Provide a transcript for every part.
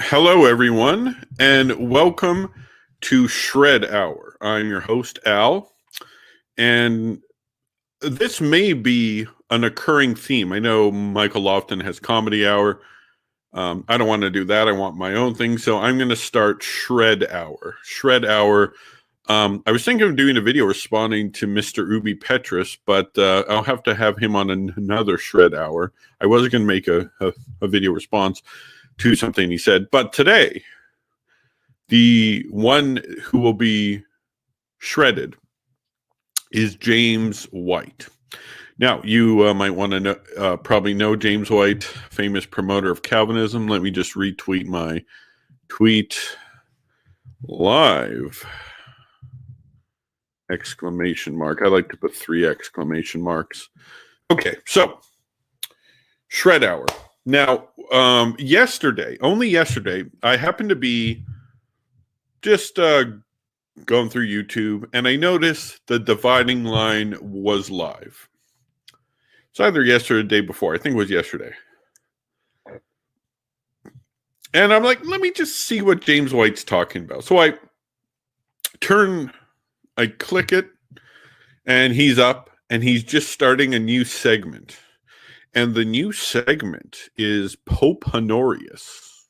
Hello, everyone, and welcome to Shred Hour. I'm your host, Al, and this may be an occurring theme. I know Michael Lofton has Comedy Hour. I don't want to do that. I want my own thing, so I'm going to start Shred Hour. Shred Hour. I was thinking of doing a video responding to Mr. Ubi Petrus, but I'll have to have him on another Shred Hour. I was going to make a video response to something he said, but today, the one who will be shredded is James White. Now, you might want to know, probably know James White, famous promoter of Calvinism. Let me just retweet my tweet live. Exclamation mark. I like to put 3 exclamation marks. Okay, so Shred Hour. Now, only yesterday, I happened to be just going through YouTube, and I noticed the dividing line was live. It's either yesterday or the day before. I think it was yesterday. And I'm like, let me just see what James White's talking about. So I click it, and he's up, and he's just starting a new segment. And the new segment is Pope Honorius.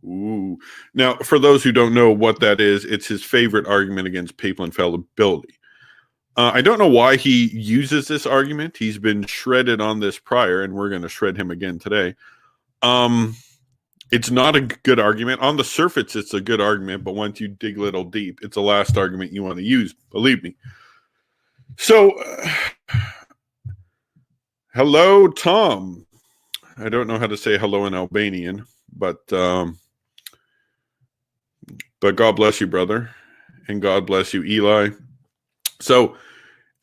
Ooh. Now, for those who don't know what that is, it's his favorite argument against papal infallibility. I don't know why he uses this argument. He's been shredded on this prior, and we're going to shred him again today. It's not a good argument. On the surface, it's a good argument, but once you dig a little deep, it's the last argument you want to use, believe me. So, hello, Tom. I don't know how to say hello in Albanian, but God bless you, brother, and God bless you, Eli. So,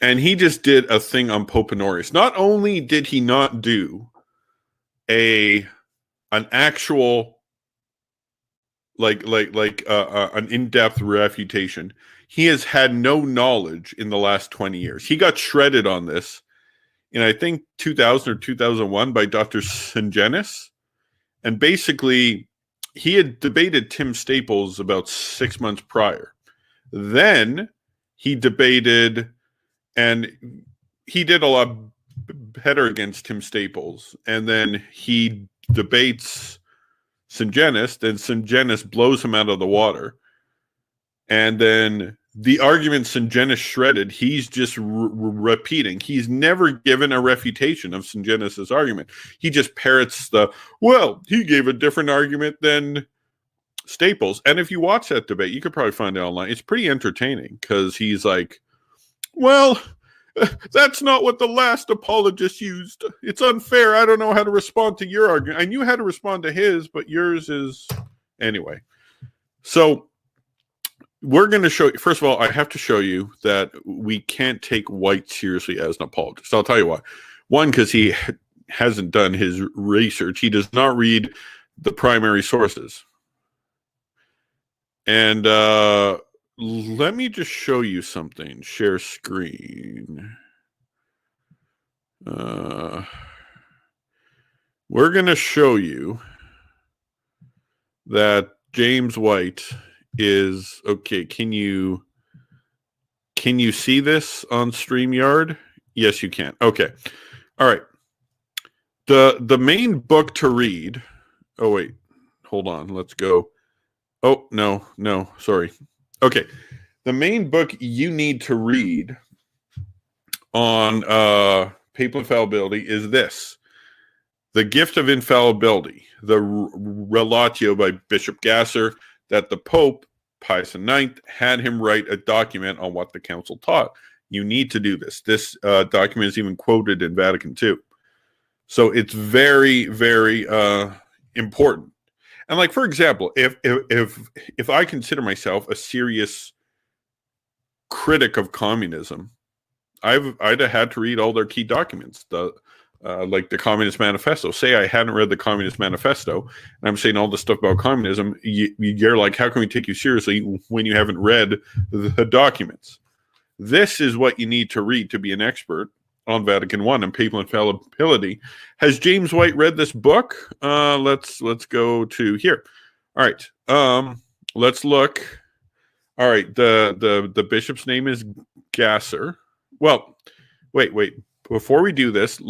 and he just did a thing on Pope Honorius. Not only did he not do an actual an in-depth refutation, he has had no knowledge in the last 20 years. He got shredded on this in, I think, 2000 or 2001 by Dr. Sungenis. And basically, he had debated Tim Staples about 6 months prior. Then he debated, and he did a lot better against Tim Staples. And then he debates Sungenis, then Sungenis blows him out of the water. And then the argument Sungenis shredded, he's just repeating. He's never given a refutation of Sungenis' argument. He just parrots he gave a different argument than Staples. And if you watch that debate, you could probably find it online. It's pretty entertaining because he's like, well, that's not what the last apologist used. It's unfair. I don't know how to respond to your argument. I knew how to respond to his, but yours is... Anyway. So we're going to show you... First of all, I have to show you that we can't take White seriously as an apologist. I'll tell you why. One, because he hasn't done his research. He does not read the primary sources. And let me just show you something. Share screen. We're going to show you that James White is... Okay, can you see this on StreamYard? Yes, you can. Okay. All right. The main book to read... Oh, wait. Hold on. Let's go. Oh, no, sorry. Okay. The main book you need to read on papal infallibility is this. The Gift of Infallibility, the Relatio by Bishop Gasser, that the Pope, Pius IX, had him write a document on what the council taught. You need to do this. This document is even quoted in Vatican II. So it's very, very important. And like, for example, if I consider myself a serious critic of communism, I'd have had to read all their key documents, like the Communist Manifesto. Say I hadn't read the Communist Manifesto, and I'm saying all this stuff about communism, you're like, how can we take you seriously when you haven't read the documents? This is what you need to read to be an expert on Vatican I and papal infallibility. Has James White read this book? Let's go to here. All right. Let's look. All right. The bishop's name is Gasser. Well, wait. Before we do this,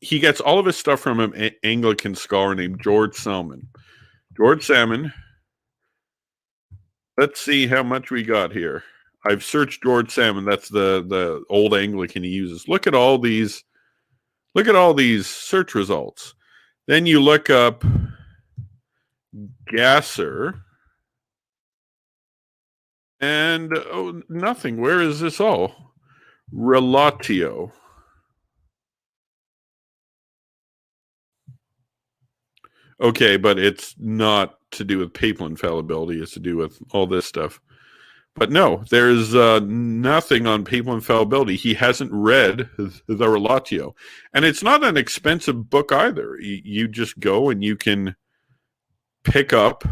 he gets all of his stuff from an Anglican scholar named George Salmon. George Salmon. Let's see how much we got here. I've searched George Salmon. That's the old Anglican he uses. Look at all these search results. Then you look up Gasser, and nothing. Where is this all? Relatio. Okay, but it's not to do with papal infallibility. It's to do with all this stuff. But no, there's nothing on papal infallibility. He hasn't read the Relatio. And it's not an expensive book either. You just go and you can pick up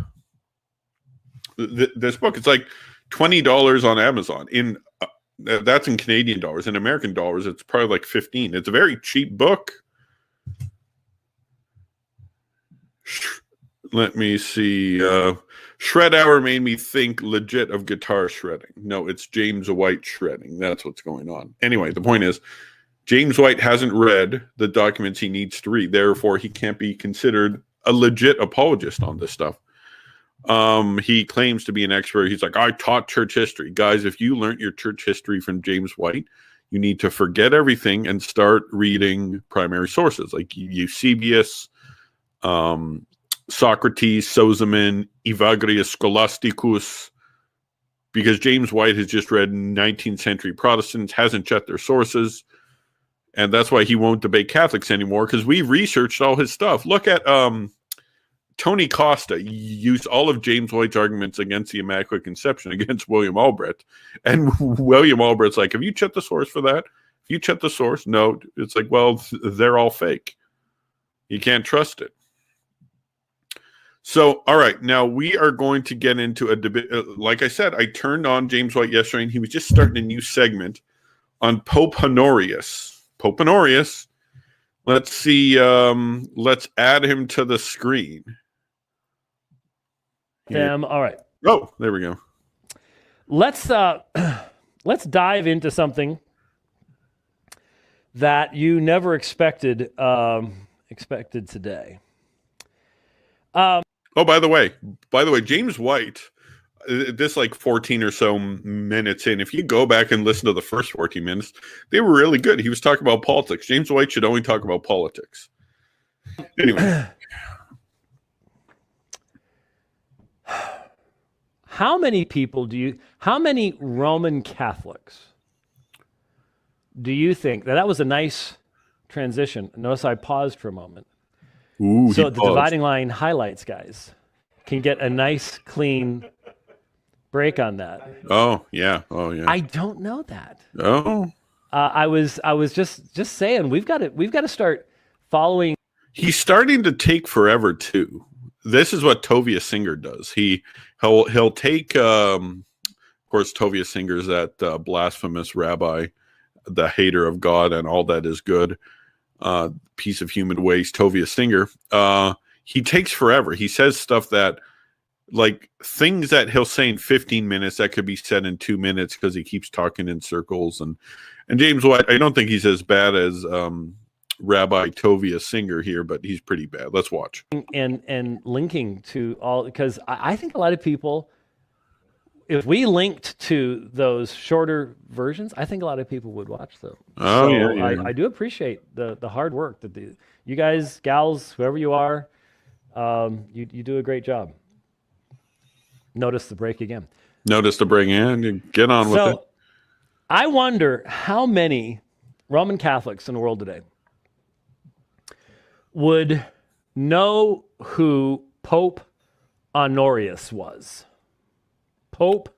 this book. It's like $20 on Amazon. That's in Canadian dollars. In American dollars, it's probably like $15. It's a very cheap book. Let me see. Shred Hour made me think legit of guitar shredding. No, it's James White shredding. That's what's going on. Anyway, the point is, James White hasn't read the documents he needs to read. Therefore, he can't be considered a legit apologist on this stuff. He claims to be an expert. He's like, I taught church history. Guys, if you learned your church history from James White, you need to forget everything and start reading primary sources like Eusebius, Socrates, Sozomen, Evagrius Scholasticus, because James White has just read 19th century Protestants, hasn't checked their sources, and that's why he won't debate Catholics anymore, because we've researched all his stuff. Look at Tony Costa used all of James White's arguments against the Immaculate Conception against William Albrecht, and William Albrecht's like, have you checked the source for that? If you checked the source, no. It's like, well, they're all fake. You can't trust it. So, all right, now we are going to get into a debate. Like I said, I turned on James White yesterday, and he was just starting a new segment on Pope Honorius. Pope Honorius. Let's see. Let's add him to the screen. All right. Oh, there we go. Let's dive into something that you never expected today. Oh, by the way, James White, this like 14 or so minutes in, if you go back and listen to the first 14 minutes, they were really good. He was talking about politics. James White should only talk about politics. Anyway. How many Roman Catholics do you think that was a nice transition? Notice I paused for a moment. Ooh, so the dividing line highlights, guys, can get a nice, clean break on that. Oh yeah. I don't know that. Oh. I was just saying we've got to start following. He's starting to take forever too. This is what Tovia Singer does. He'll take. Of course, Tovia Singer's that blasphemous rabbi, the hater of God and all that is good. Piece of human waste, Tovia Singer. He takes forever. He says stuff that, like, things that he'll say in 15 minutes that could be said in 2 minutes because he keeps talking in circles. And James White, I don't think he's as bad as Rabbi Tovia Singer here, but he's pretty bad. Let's watch. And linking to all, because I think a lot of people, if we linked to those shorter versions, I think a lot of people would watch them. Oh, so yeah. I do appreciate the hard work that you guys, gals, whoever you are, you do a great job. Notice the break again. Notice the break in. Get on with it. I wonder how many Roman Catholics in the world today would know who Pope Honorius was. Pope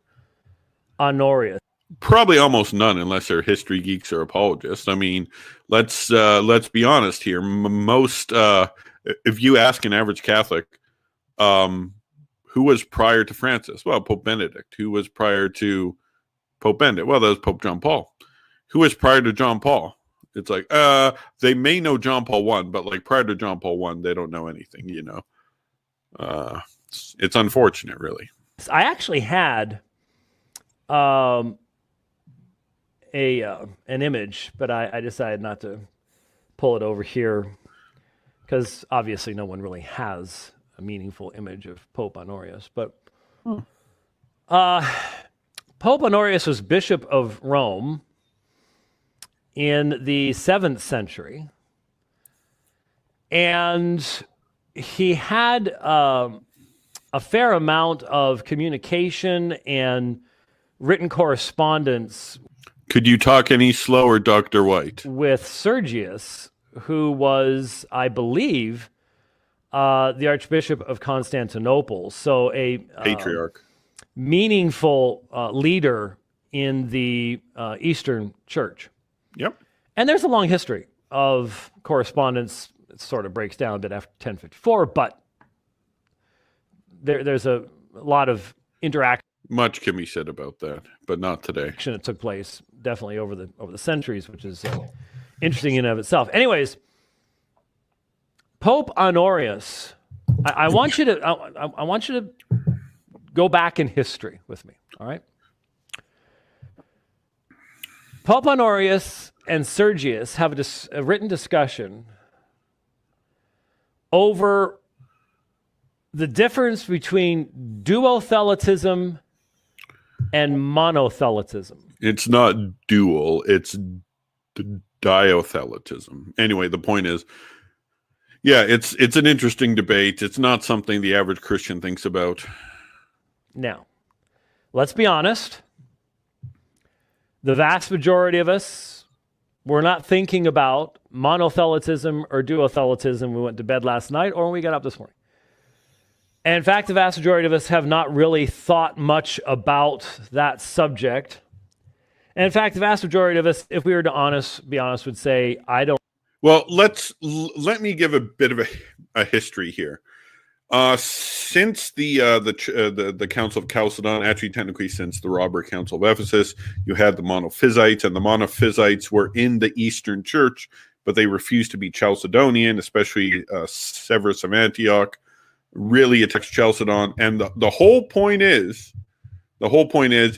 Honorius. Probably almost none, unless they're history geeks or apologists. I mean, let's be honest here. Most, if you ask an average Catholic, who was prior to Francis? Well, Pope Benedict. Who was prior to Pope Benedict? Well, that was Pope John Paul. Who was prior to John Paul? It's like, they may know John Paul I, but like prior to John Paul I, they don't know anything, you know. It's unfortunate, really. I actually had an image, but I decided not to pull it over here because obviously no one really has a meaningful image of Pope Honorius. But Pope Honorius was Bishop of Rome in the 7th century, and he had a fair amount of communication and written correspondence. Could you talk any slower, Dr. White? With Sergius, who was, I believe, the Archbishop of Constantinople. So a patriarch, meaningful leader in the Eastern Church. Yep. And there's a long history of correspondence. It sort of breaks down a bit after 1054, but there's a lot of interaction. Much can be said about that, but not today. That took place definitely over the centuries, which is interesting in and of itself. Anyways, Pope Honorius, I want you to go back in history with me. All right. Pope Honorius and Sergius have a written discussion over the difference between duothelitism and monothelitism. It's not dual, it's diothelitism. Anyway, the point is, yeah, it's an interesting debate. It's not something the average Christian thinks about. Now, let's be honest. The vast majority of us were not thinking about monothelitism or duothelitism when we went to bed last night or when we got up this morning. And in fact, the vast majority of us have not really thought much about that subject. And in fact, the vast majority of us, if we were to be honest, would say, I don't. Well, let me give a bit of a history here. Since the Council of Chalcedon, actually technically since the Robber Council of Ephesus, you had the Monophysites, and the Monophysites were in the Eastern Church, but they refused to be Chalcedonian, especially Severus of Antioch really attacks Chalcedon. And the whole point is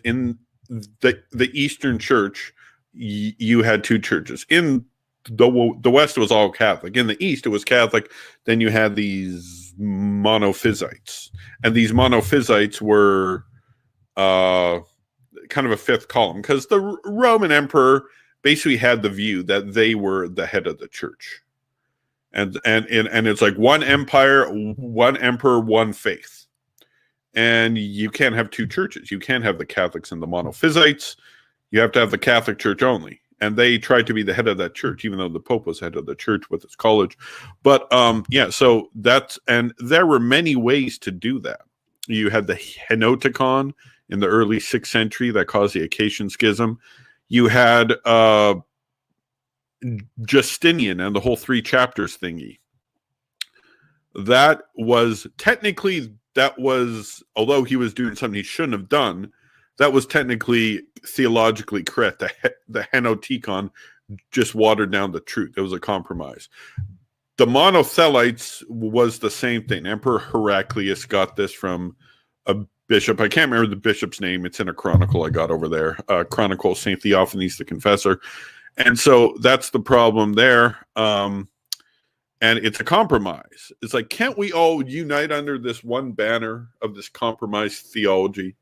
in the Eastern Church, you had two churches. In the West, it was all Catholic. In the East, it was Catholic. Then you had these Monophysites, and these Monophysites were kind of a fifth column because the Roman emperor basically had the view that they were the head of the church, and it's like one empire, one emperor, one faith, and you can't have two churches. You can't have the Catholics and the Monophysites. You have to have the Catholic Church only. And they tried to be the head of that church, even though the Pope was head of the church with his college. But so and there were many ways to do that. You had the Henoticon in the early 6th century that caused the Acacian Schism. You had Justinian and the whole 3 chapters thingy. That was technically, although he was doing something he shouldn't have done, that was technically theologically correct. The Henoticon just watered down the truth. It was a compromise. The Monothelites was the same thing. Emperor Heraclius got this from a bishop. I can't remember the bishop's name. It's in a chronicle I got over there. Chronicle St. Theophanes the Confessor. And so that's the problem there. And it's a compromise. It's like, can't we all unite under this one banner of this compromise theology?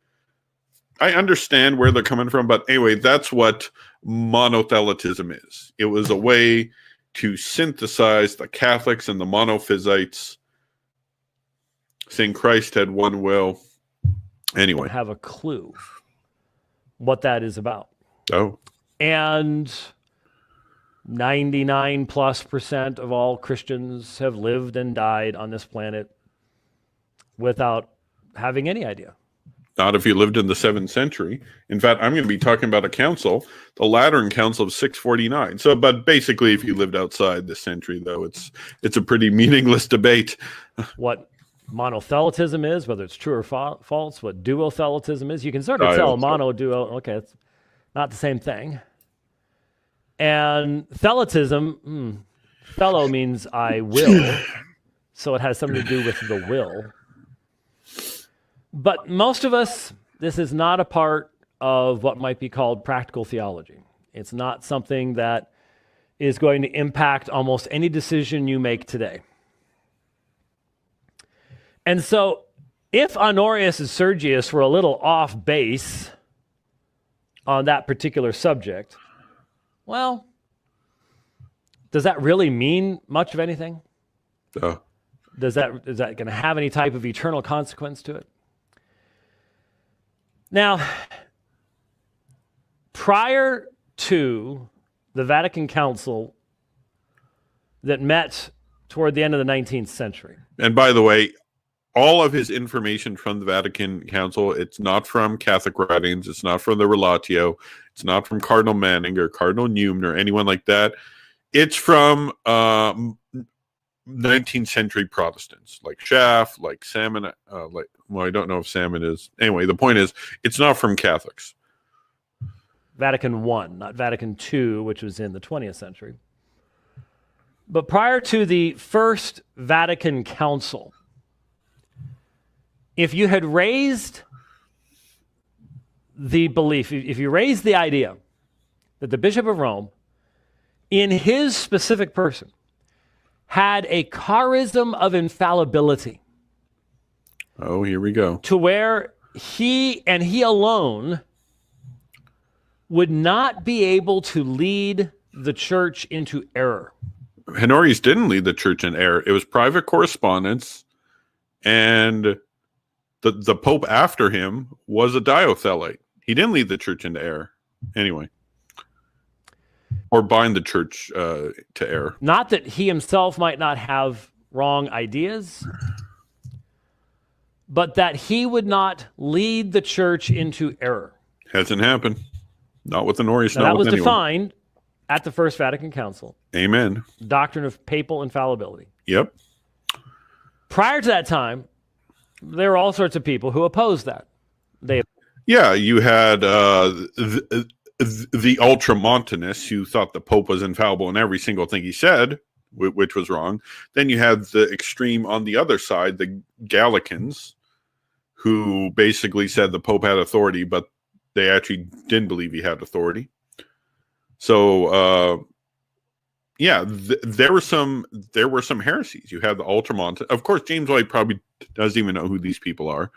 I understand where they're coming from, but anyway, that's what monothelitism is. It was a way to synthesize the Catholics and the Monophysites, saying Christ had one will. Anyway. I don't have a clue what that is about. Oh. And 99+% of all Christians have lived and died on this planet without having any idea. Not if you lived in the 7th century. In fact, I'm going to be talking about a council, the Lateran Council of 649. So, but basically, if you lived outside this century, though, it's a pretty meaningless debate. What monothelitism is, whether it's true or false, what duothelitism is, you can sort of tell mono, duo, okay, it's not the same thing. And thelitism, thelo means I will, so it has something to do with the will. But most of us, this is not a part of what might be called practical theology. It's not something that is going to impact almost any decision you make today. And so if Honorius and Sergius were a little off base on that particular subject, well, does that really mean much of anything? Is that going to have any type of eternal consequence to it? Now, prior to the Vatican Council that met toward the end of the 19th century. And by the way, all of his information from the Vatican Council, it's not from Catholic writings, it's not from the Relatio, it's not from Cardinal Manning or Cardinal Newman or anyone like that. It's from 19th century Protestants, like Schaff, like Salmon, I don't know if Salmon is. Anyway, the point is, it's not from Catholics. Vatican I, not Vatican II, which was in the 20th century. But prior to the First Vatican Council, if you had raised the belief, if you raised the idea that the Bishop of Rome, in his specific person, had a charism of infallibility. Oh, here we go. To where he and he alone would not be able to lead the church into error. Honorius didn't lead the church in error. It was private correspondence, and the Pope after him was a diothelite. He didn't lead the church into error. Anyway. Or bind the church to error. Not that he himself might not have wrong ideas, but that he would not lead the church into error. Hasn't happened. Not with Honorius. Now, that was defined at the First Vatican Council. Amen. Doctrine of papal infallibility. Yep. Prior to that time, there were all sorts of people who opposed that. You had the ultramontanists who thought the Pope was infallible in every single thing he said, which was wrong. Then you had the extreme on the other side, the Gallicans, who basically said the Pope had authority, but they actually didn't believe he had authority. So, there were some heresies. You had the ultramontanists. Of course, James White probably doesn't even know who these people are.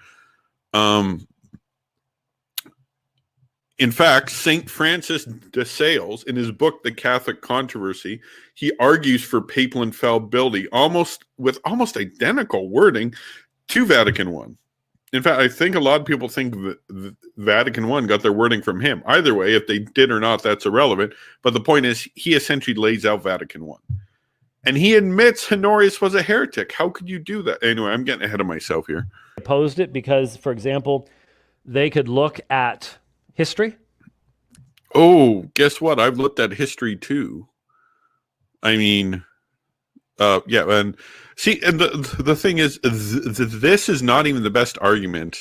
In fact, St. Francis de Sales, in his book, The Catholic Controversy, he argues for papal infallibility with almost identical wording to Vatican I. In fact, I think a lot of people think that Vatican I got their wording from him. Either way, if they did or not, that's irrelevant. But the point is, he essentially lays out Vatican I. And he admits Honorius was a heretic. How could you do that? Anyway, I'm getting ahead of myself here. Opposed it because, for example, they could look at history. Oh, guess what? I've looked at history too. I mean, and see, and the thing is, this is not even the best argument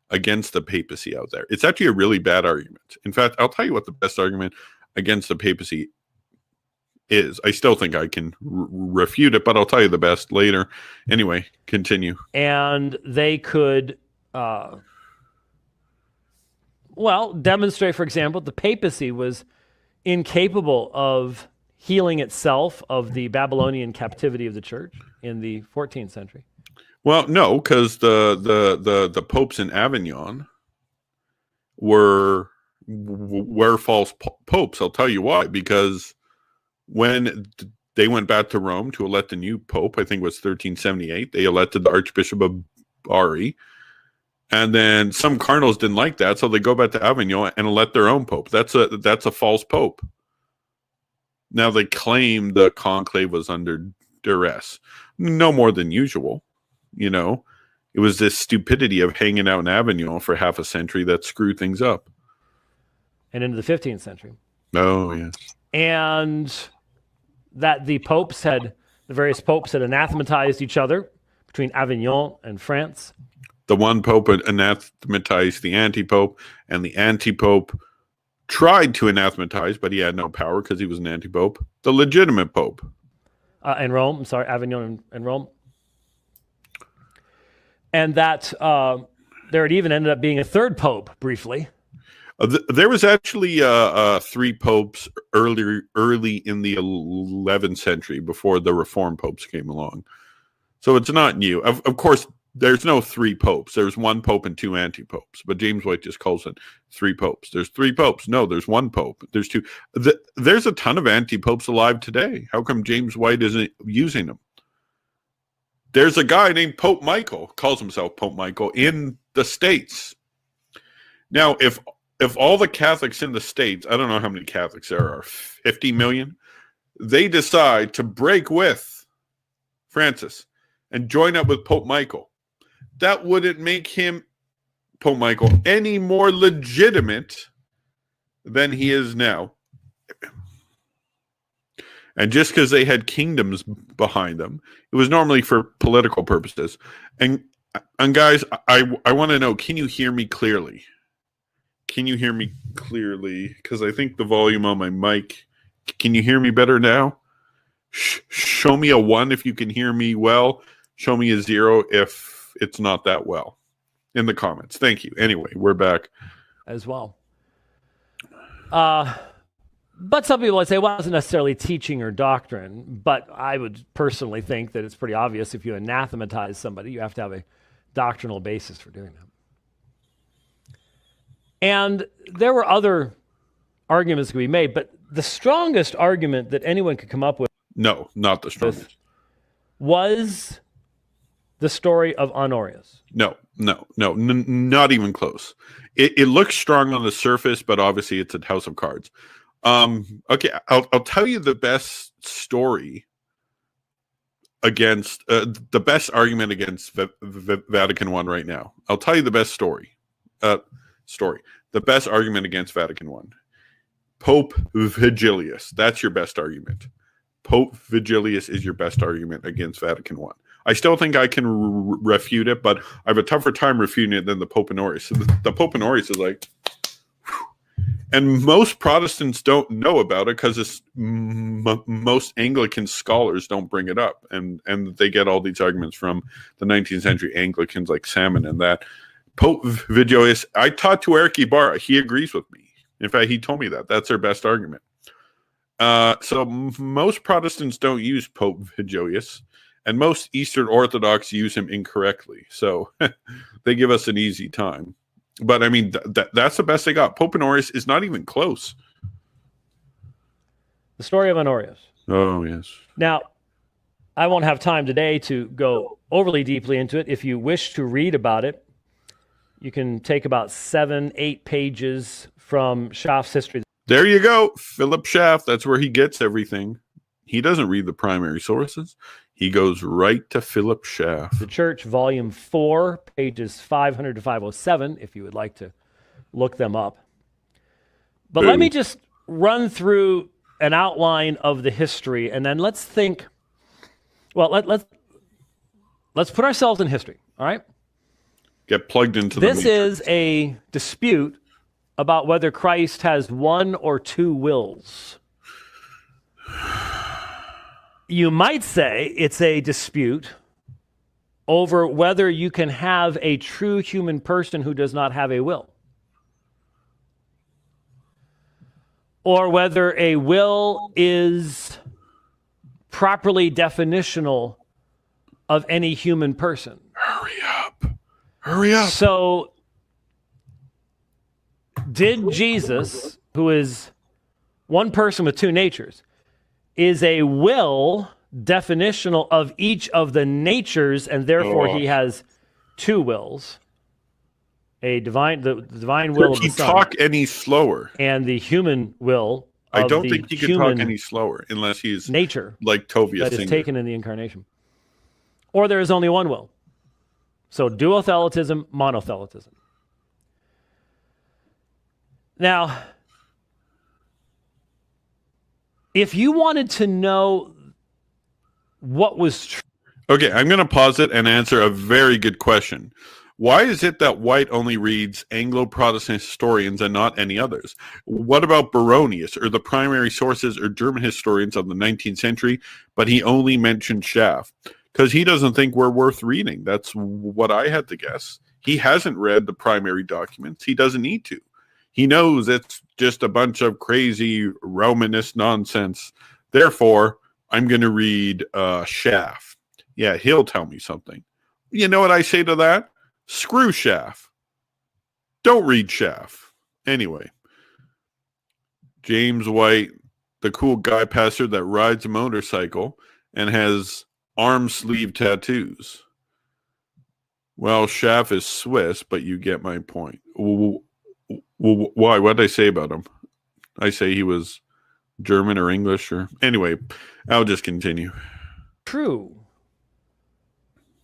against the papacy out there. It's actually a really bad argument. In fact, I'll tell you what the best argument against the papacy is. I still think I can refute it, but I'll tell you the best later. Anyway, continue. And they could, demonstrate, for example, the papacy was incapable of healing itself of the Babylonian captivity of the church in the 14th century. Well, no, because the popes in Avignon were false popes. I'll tell you why. Because when they went back to Rome to elect a new pope, I think it was 1378, they elected the Archbishop of Bari. And then some cardinals didn't like that, so they go back to Avignon and elect their own pope. That's a false pope. Now they claim the conclave was under duress. No more than usual. You know, it was this stupidity of hanging out in Avignon for half a century that screwed things up. And into the 15th century. Oh, yes. And that the various popes had anathematized each other between Avignon and France. The one pope anathematized the anti-pope, and the anti-pope tried to anathematize, but he had no power because he was an anti-pope, the legitimate pope. In Rome, I'm sorry, Avignon and Rome. And that there had even ended up being a third pope briefly. There was actually 3 popes early in the 11th century before the Reformed popes came along. So it's not new. Of course, there's no 3 popes. There's 1 pope and 2 anti-popes. But James White just calls it 3 popes. There's 3 popes. No, there's 1 pope. There's 2. There's a ton of anti-popes alive today. How come James White isn't using them? There's a guy named Pope Michael, calls himself Pope Michael, in the States. Now, if all the Catholics in the States, I don't know how many Catholics there are, 50 million, they decide to break with Francis and join up with Pope Michael, that wouldn't make him, Pope Michael, any more legitimate than he is now. And just because they had kingdoms behind them, it was normally for political purposes. And guys, I want to know, can you hear me clearly? Can you hear me clearly? Because I think the volume on my mic, can you hear me better now? Show me a 1 if you can hear me well. Show me a 0 if it's not that well in the comments. Thank you. Anyway, we're back. As well. But some people would say, well, it wasn't necessarily teaching or doctrine, but I would personally think that it's pretty obvious if you anathematize somebody, you have to have a doctrinal basis for doing that. And there were other arguments that could be made, but the strongest argument that anyone could come up with No, not the strongest. was the story of Honorius. No, not even close. It looks strong on the surface, but obviously it's a house of cards. Okay, I'll tell you the best story against the best argument against Vatican I right now. I'll tell you the best story. The best argument against Vatican I. Pope Vigilius. That's your best argument. Pope Vigilius is your best argument against Vatican I. I still think I can refute it, but I have a tougher time refuting it than the Pope Honorius. So the Pope Honorius is like, and most Protestants don't know about it because most Anglican scholars don't bring it up, and they get all these arguments from the 19th century Anglicans like Salmon and that. Pope Vigilius, I taught to Eric Ibarra. He agrees with me. In fact, he told me that. That's their best argument. So most Protestants don't use Pope Vigilius, and most Eastern Orthodox use him incorrectly. So they give us an easy time. But I mean, that's the best they got. Pope Honorius is not even close. The story of Honorius. Oh, yes. Now, I won't have time today to go overly deeply into it. If you wish to read about it, you can take about 7-8 pages from Schaff's history. There you go. Philip Schaff, that's where he gets everything. He doesn't read the primary sources. He goes right to Philip Schaff. The Church, Volume 4, pages 500 to 507, if you would like to look them up. But let me just run through an outline of the history, and then let's think. Well, let's put ourselves in history, all right? Get plugged into the This is a dispute about whether Christ has 1 or 2 wills. You might say it's a dispute over whether you can have a true human person who does not have a will, or whether a will is properly definitional of any human person. Hurry up. So, did Jesus, who is one person with 2 natures, is a will definitional of each of the natures, and therefore he has 2 wills? The divine will of the Son. Talk any slower? And the human will. I don't think he can talk any slower unless he's nature, like Tovia that Singer. is taken in the incarnation. Or there is only 1 will. So duothelitism, monothelitism. Now, if you wanted to know what was true. Okay, I'm going to pause it and answer a very good question. Why is it that White only reads Anglo-Protestant historians and not any others? What about Baronius, or the primary sources or German historians of the 19th century, but he only mentioned Schaff? Because he doesn't think we're worth reading. That's what I had to guess. He hasn't read the primary documents. He doesn't need to. He knows it's just a bunch of crazy Romanist nonsense. Therefore, I'm going to read Schaff. Yeah, he'll tell me something. You know what I say to that? Screw Schaff. Don't read Schaff. Anyway, James White, the cool guy pastor that rides a motorcycle and has arm sleeve tattoos. Well, Schaff is Swiss, but you get my point. Why? What did I say about him? I say he was German or English, or anyway, I'll just continue. True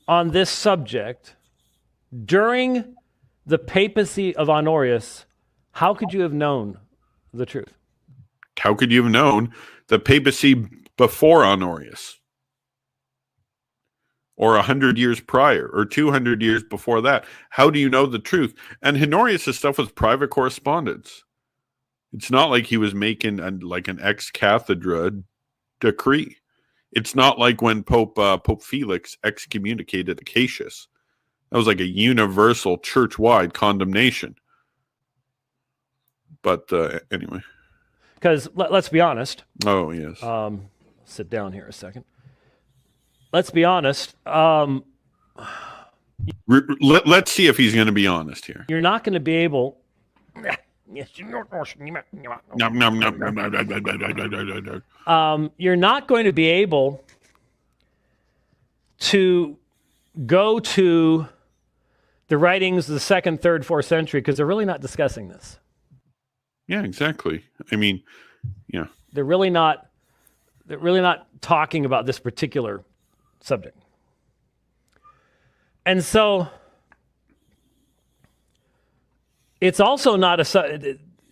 on this subject. During the papacy of Honorius, how could you have known the truth? How could you have known the papacy before Honorius? Or 100 years prior, or 200 years before that? How do you know the truth? And Honorius' stuff was private correspondence. It's not like he was making like an ex cathedra decree. It's not like when Pope Felix excommunicated Acacius. That was like a universal church-wide condemnation. But anyway. Because let's be honest. Oh, yes. Sit down here a second. Let's be honest. Let's see if he's going to be honest here. You're not going to be able... you're not going to be able to go to the writings of the 2nd, 3rd, 4th century because they're really not discussing this. Yeah, exactly. I mean, yeah. They're really not talking about this particular subject. And so it's also not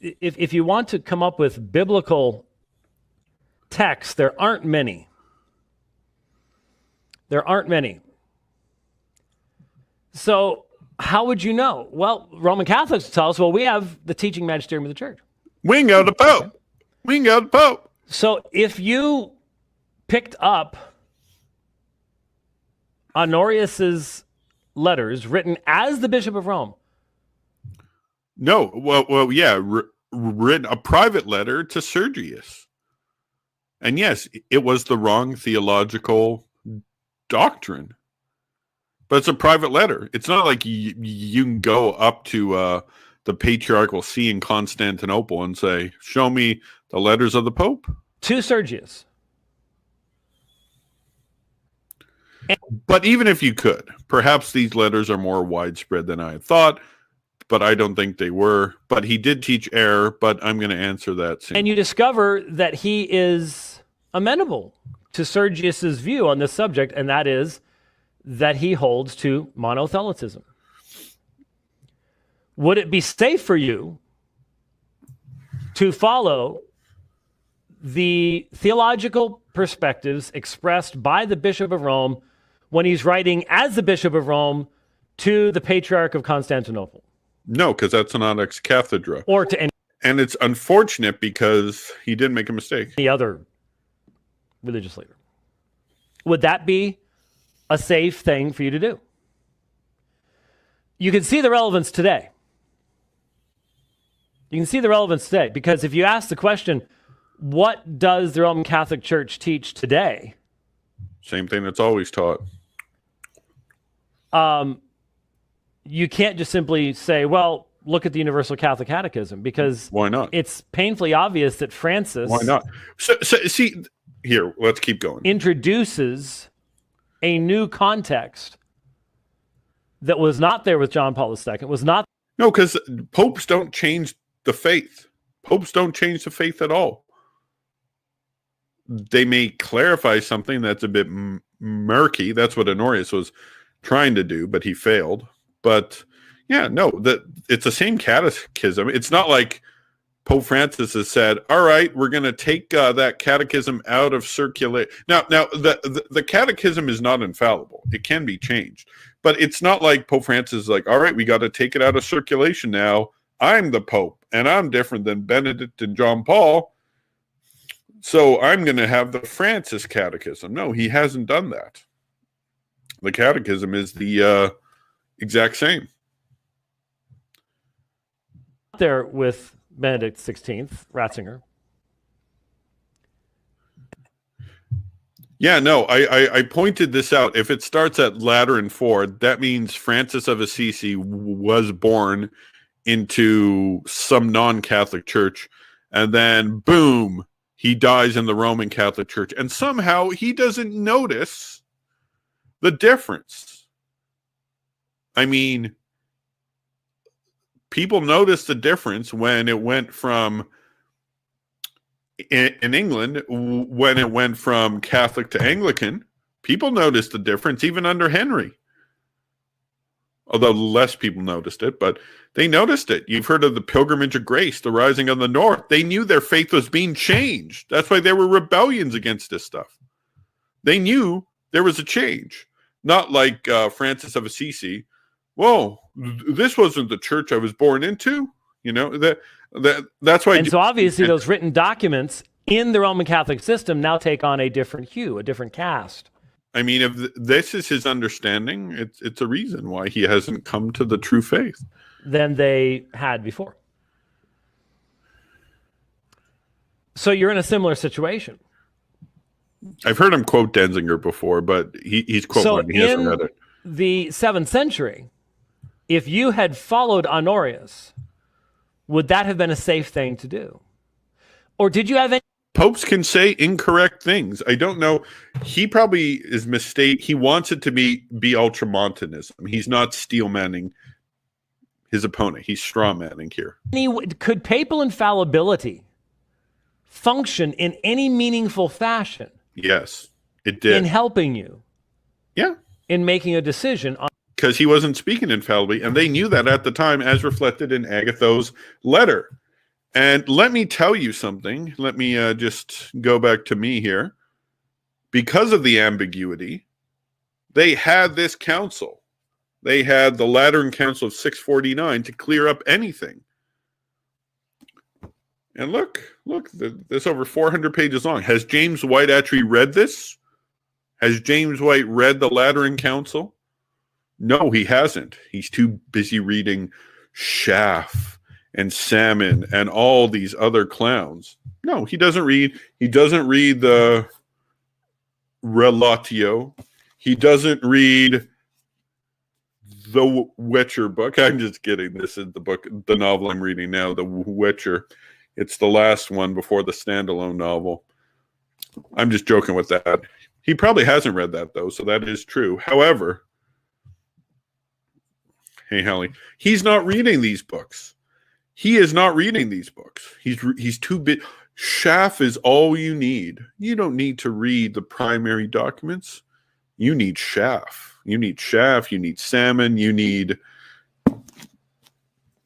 if you want to come up with biblical texts, there aren't many. There aren't many. So how would you know? Well, Roman Catholics tell us, well, we have the teaching magisterium of the church. We can go to Pope. Okay. We can go to Pope. So if you picked up Honorius's letters written as the Bishop of Rome. No, well, yeah, written a private letter to Sergius. And yes, it was the wrong theological doctrine. But it's a private letter. It's not like you can go up to the Patriarchal See in Constantinople and say, show me the letters of the Pope. To Sergius. But even if you could, perhaps these letters are more widespread than I had thought, but I don't think they were. But he did teach error, but I'm going to answer that soon. And you discover that he is amenable to Sergius's view on this subject, and that is that he holds to monothelitism. Would it be safe for you to follow the theological perspectives expressed by the Bishop of Rome when he's writing as the Bishop of Rome to the Patriarch of Constantinople? No, because that's not ex cathedra. Or to any... And it's unfortunate because he did make a mistake. Any other religious leader. Would that be a safe thing for you to do? You can see the relevance today. You can see the relevance today because if you ask the question, what does the Roman Catholic Church teach today? Same thing that's always taught. You can't just simply say, well, look at the Universal Catholic Catechism, because why not? It's painfully obvious that Francis... Why not? So see, here, let's keep going. ...introduces a new context that was not there with John Paul II, was not... No, because popes don't change the faith. Popes don't change the faith at all. They may clarify something that's a bit murky. That's what Honorius was trying to do, but he failed. But yeah, no, it's the same catechism. It's not like Pope Francis has said, all right, we're going to take that catechism out of circulation. Now the catechism is not infallible. It can be changed. But it's not like Pope Francis is like, all right, we got to take it out of circulation now. I'm the Pope, and I'm different than Benedict and John Paul. So I'm going to have the Francis Catechism. No, he hasn't done that. The Catechism is the exact same. There with Benedict XVI, Ratzinger. Yeah, no, I pointed this out. If it starts at Lateran 4, that means Francis of Assisi was born into some non-Catholic church, and then boom, he dies in the Roman Catholic Church. And somehow he doesn't notice the difference. I mean, people noticed the difference when it went from, in England, when it went from Catholic to Anglican. People noticed the difference even under Henry. Although less people noticed it, but they noticed it. You've heard of the Pilgrimage of Grace, the Rising of the North. They knew their faith was being changed. That's why there were rebellions against this stuff. They knew there was a change. Not like Francis of Assisi. Whoa, this wasn't the church I was born into. You know, that's why. And so obviously those written documents in the Roman Catholic system now take on a different hue, a different cast. I mean, if this is his understanding, it's a reason why he hasn't come to the true faith than they had before. So you're in a similar situation. I've heard him quote Denzinger before, but he's quoting. He hasn't read it. The 7th century, if you had followed Honorius, would that have been a safe thing to do? Or did you have any... Popes can say incorrect things. I don't know. He probably is mistake. He wants it to be ultramontanism. He's not steelmanning his opponent. He's strawmanning here. Could papal infallibility function in any meaningful fashion? Yes, it did. In helping you? Yeah. In making a decision on... Because he wasn't speaking infallibly, and they knew that at the time, as reflected in Agatho's letter. And let me tell you something. Let me just go back to me here. Because of the ambiguity, they had this council. They had the Lateran Council of 649 to clear up anything. And look, this over 400 pages long. Has James White actually read this? Has James White read the Lateran Council? No, he hasn't. He's too busy reading Schaff and Salmon and all these other clowns. No, he doesn't read. He doesn't read the Relatio. He doesn't read the Witcher book. I'm just kidding. This is the book, the novel I'm reading now, The Witcher. It's the last one before the standalone novel. I'm just joking with that. He probably hasn't read that, though, so that is true. However, hey, Hallie, he's not reading these books. He is not reading these books. He's too big. Schaff is all you need. You don't need to read the primary documents. You need Schaff. You need Schaff. You need Salmon. You need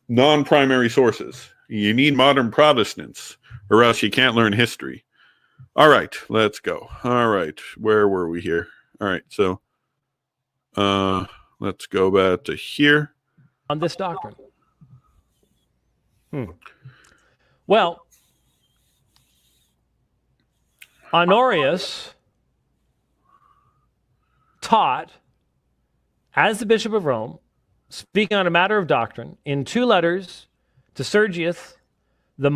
non-primary sources. You need modern Protestants, or else you can't learn history. All right, let's go. All right, where were we here? All right, so let's go back to here. On this doctrine. Well, Honorius taught, as the Bishop of Rome, speaking on a matter of doctrine, in 2 letters to Sergius, the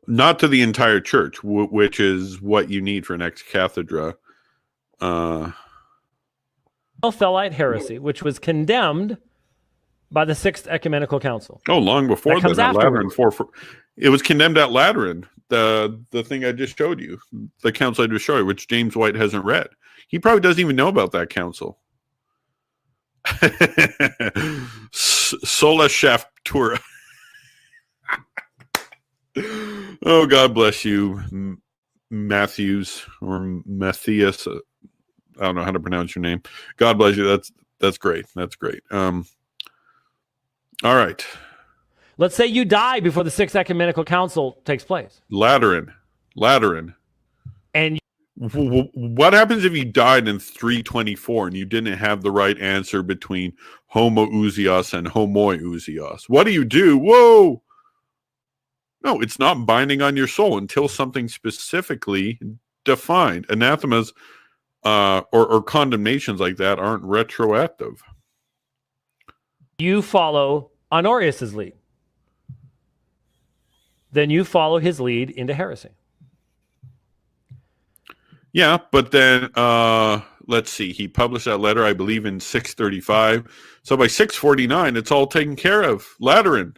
not to the entire church, which is what you need for an ex cathedra. Monothellite heresy, which was condemned by the 6th Ecumenical Council. Oh, long before that then, Lateran. It was condemned at Lateran. The thing I just showed you, the council I just showed you, which James White hasn't read. He probably doesn't even know about that council. Sola Shaftura. Oh, God bless you, Matthews or Matthias. I don't know how to pronounce your name. God bless you. That's great. That's great. All right. Let's say you die before the 6th Ecumenical Council takes place. Lateran. And What happens if you died in 324 and you didn't have the right answer between homoousios and homoiousios? What do you do? Whoa! No, it's not binding on your soul until something specifically defined. Anathemas or condemnations like that aren't retroactive. You follow Honorius's lead. Then you follow his lead into heresy. Yeah, but then let's see. He published that letter, I believe, in 635. So by 649, it's all taken care of. Lateran.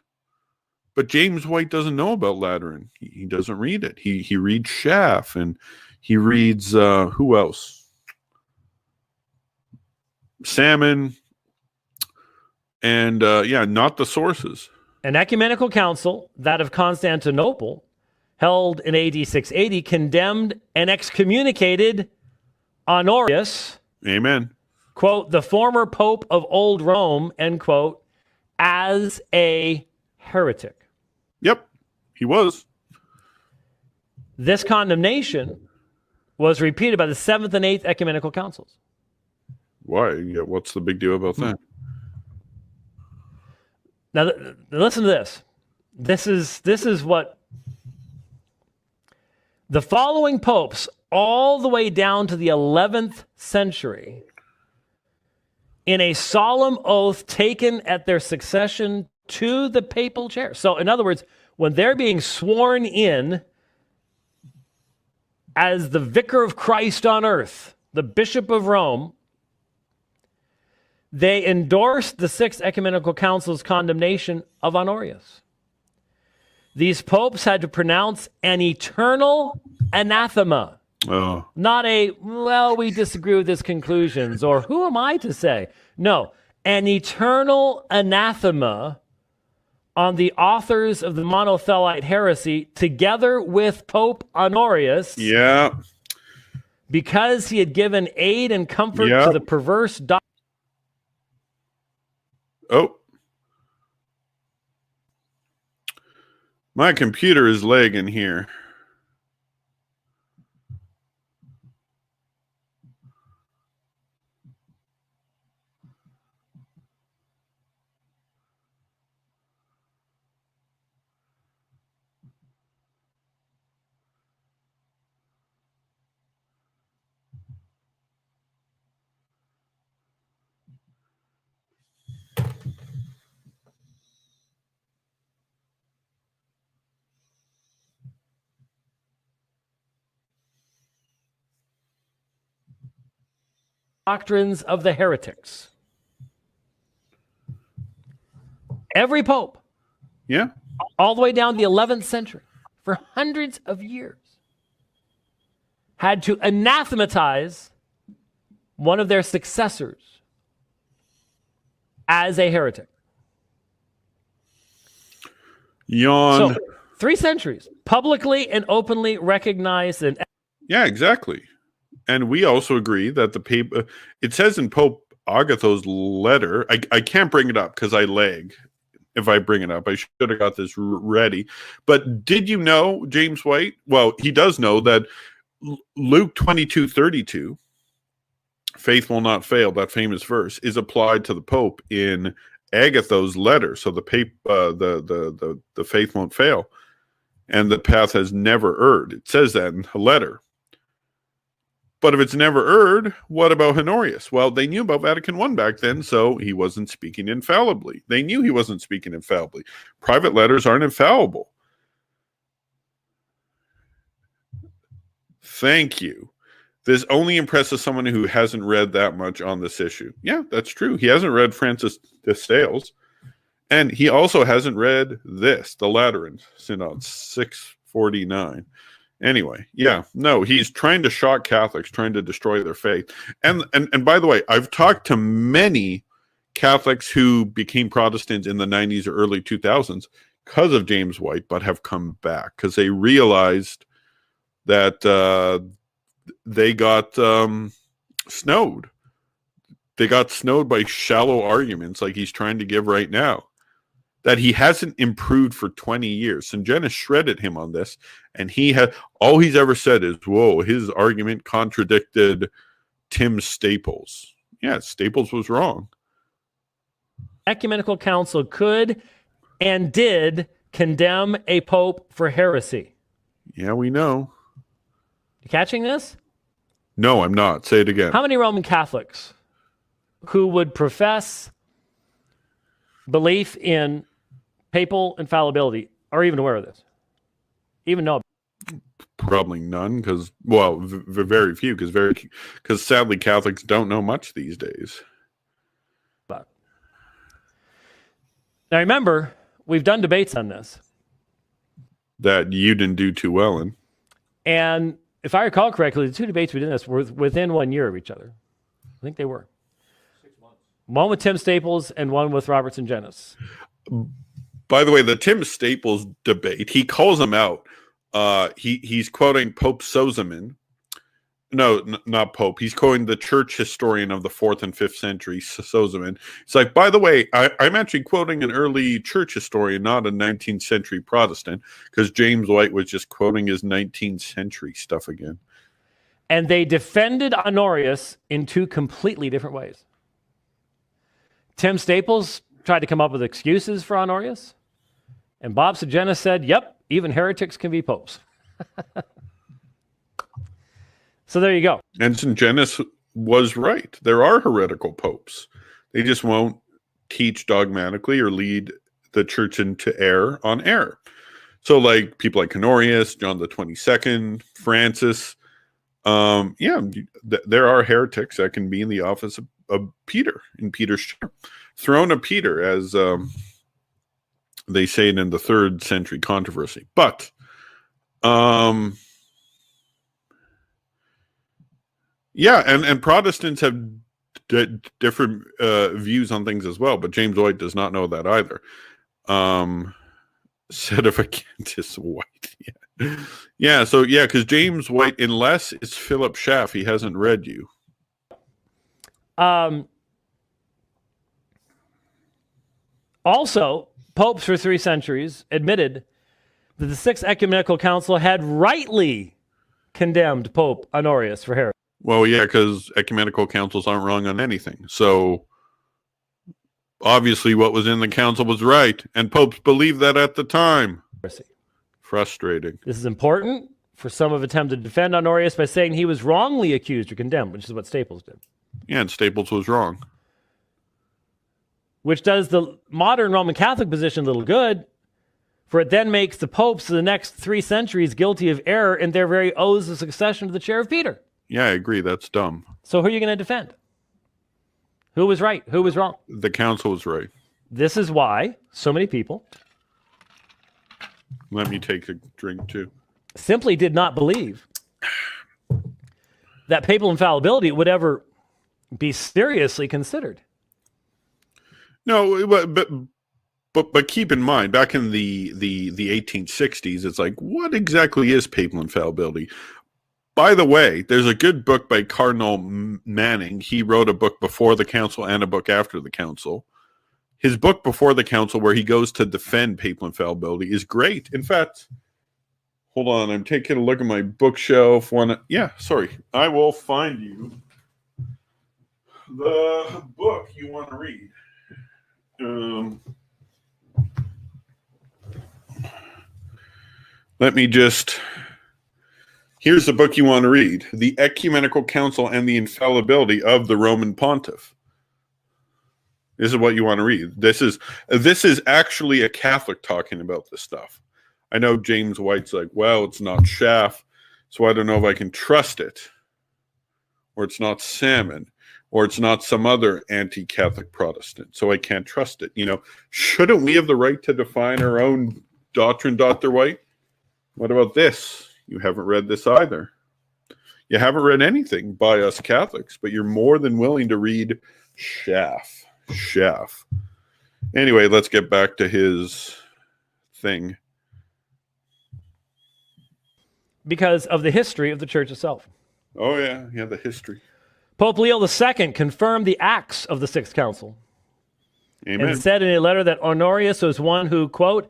But James White doesn't know about Lateran. He doesn't read it. He reads Schaff, and he reads who else? Salmon, and not the sources. An ecumenical council, that of Constantinople, held in AD 680, condemned and excommunicated Honorius, Amen, quote, the former pope of old Rome, end quote, as a heretic. Yep, he was. This condemnation was repeated by the 7th and 8th ecumenical councils. Why? Yeah, what's the big deal about that? Now, listen to this. This is what the following popes, all the way down to the 11th century, in a solemn oath taken at their succession to the papal chair. So, in other words, when they're being sworn in as the vicar of Christ on earth, the Bishop of Rome, they endorsed the 6th Ecumenical Council's condemnation of Honorius. These popes had to pronounce an eternal anathema. Oh. Not a, well, we disagree with his conclusions, or who am I to say? No, an eternal anathema on the authors of the monothelite heresy, together with Pope Honorius. Yeah. Because he had given aid and comfort to the perverse doctrine. Oh. My computer is lagging here. Doctrines of the heretics. Every pope, all the way down to the 11th century, for hundreds of years, had to anathematize one of their successors as a heretic. Yawn. So, 3 centuries, publicly and openly recognized. And yeah, exactly. And we also agree that the paper, it says in Pope Agatho's letter, I can't bring it up because I lag if I bring it up. I should have got this ready. But did you know, James White? Well, he does know that Luke 22:32, faith will not fail, that famous verse, is applied to the Pope in Agatho's letter. So the faith won't fail. And the path has never erred. It says that in the letter. But if it's never erred, what about Honorius? Well, they knew about Vatican I back then, so he wasn't speaking infallibly. They knew he wasn't speaking infallibly. Private letters aren't infallible. Thank you. This only impresses someone who hasn't read that much on this issue. Yeah, that's true. He hasn't read Francis de Sales. And he also hasn't read this, the Lateran Synod, 649. Anyway, he's trying to shock Catholics, trying to destroy their faith. And by the way, I've talked to many Catholics who became Protestants in the 90s or early 2000s because of James White, but have come back because they realized that they got snowed. They got snowed by shallow arguments like he's trying to give right now. that he hasn't improved for 20 years. Sungenis shredded him on this, and all he's ever said is, whoa, his argument contradicted Tim Staples. Yeah, Staples was wrong. Ecumenical Council could and did condemn a pope for heresy. Yeah, we know. You catching this? No, I'm not. Say it again. How many Roman Catholics who would profess belief in papal infallibility are even aware of this? Even know? Probably none, because, well, very few, because sadly Catholics don't know much these days. But now remember, we've done debates on this. That you didn't do too well in. And if I recall correctly, the two debates we did this were within 1 year of each other. I think they were. 6 months. One with Tim Staples and one with Robert Sungenis. By the way, the Tim Staples debate, he calls him out. He's quoting Pope Sozomen. No, not Pope. He's quoting the church historian of the 4th and 5th century, Sozomen. It's like, by the way, I'm actually quoting an early church historian, not a 19th century Protestant, because James White was just quoting his 19th century stuff again. And they defended Honorius in two completely different ways. Tim Staples tried to come up with excuses for Honorius, and Bob Sungenis said, yep, even heretics can be popes. So there you go. And Sungenis was right. There are heretical popes. They just won't teach dogmatically or lead the church into error on error. So like people like Honorius, John the 22nd, Francis. There are heretics that can be in the office of Peter, in Peter's chair. Throne of Peter, as they say it in the 3rd century controversy. But and Protestants have different views on things as well, but James White does not know that either. Sedevacantist White. Yeah, so because James White, unless it's Philip Schaff, he hasn't read you. Also, popes for 3 centuries admitted that the 6th Ecumenical Council had rightly condemned Pope Honorius for heresy. Well, yeah, because ecumenical councils aren't wrong on anything. So obviously what was in the council was right, and popes believed that at the time. Frustrating. This is important, for some have attempted to defend Honorius by saying he was wrongly accused or condemned, which is what Staples did. Yeah, and Staples was wrong. Which does the modern Roman Catholic position a little good, for it then makes the popes of the next 3 centuries guilty of error in their very oaths of succession to the chair of Peter. Yeah, I agree. That's dumb. So who are you going to defend? Who was right? Who was wrong? The council was right. This is why so many people... Let me take a drink too. ...simply did not believe that papal infallibility would ever be seriously considered. No, but keep in mind, back in the 1860s, it's like, what exactly is papal infallibility? By the way, there's a good book by Cardinal Manning. He wrote a book before the council and a book after the council. His book before the council, where he goes to defend papal infallibility, is great. In fact, hold on, I'm taking a look at my bookshelf. I will find you the book you want to read. Let me just... Here's the book you want to read: The Ecumenical Council and the Infallibility of the Roman Pontiff. This is what you want to read. This is actually a Catholic talking about this stuff. I know James White's like, well, it's not Schaff, so I don't know if I can trust it. Or it's not Salmon. Or it's not some other anti-Catholic Protestant, so I can't trust it. Shouldn't we have the right to define our own doctrine, Dr. White? What about this? You haven't read this either. You haven't read anything by us Catholics, but you're more than willing to read Schaff. Anyway, let's get back to his thing. Because of the history of the church itself. Oh, yeah, the history. Pope Leo II confirmed the acts of the 6th Council. Amen. and said in a letter that Honorius was one who, quote,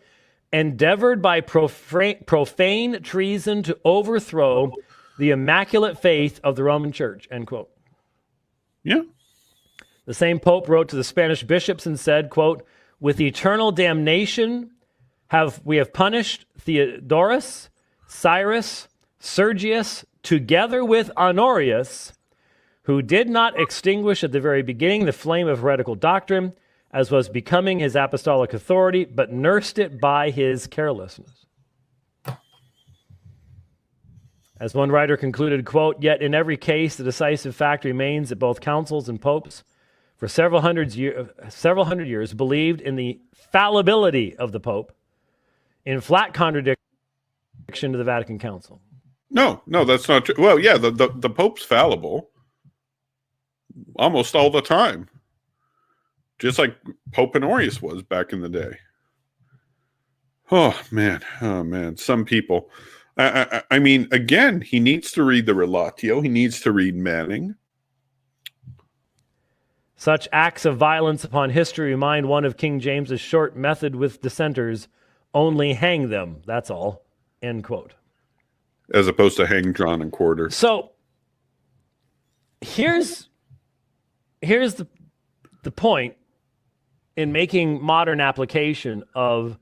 endeavored by profane treason to overthrow the immaculate faith of the Roman Church, end quote. Yeah. The same pope wrote to the Spanish bishops and said, quote, with eternal damnation we have punished Theodorus, Cyrus, Sergius, together with Honorius, who did not extinguish at the very beginning the flame of heretical doctrine, as was becoming his apostolic authority, but nursed it by his carelessness. As one writer concluded, quote, yet in every case the decisive fact remains that both councils and popes for several hundred years believed in the fallibility of the Pope, in flat contradiction to the Vatican Council. No, that's not true. Well, yeah, the Pope's fallible almost all the time, just like Pope Honorius was back in the day. Oh man, some people. I mean, again, he needs to read the Relatio. He needs to read Manning. Such acts of violence upon history remind one of King James's short method with dissenters, only hang them, that's all, end quote. As opposed to hang, drawn, and quarter. So here's the point in making modern application of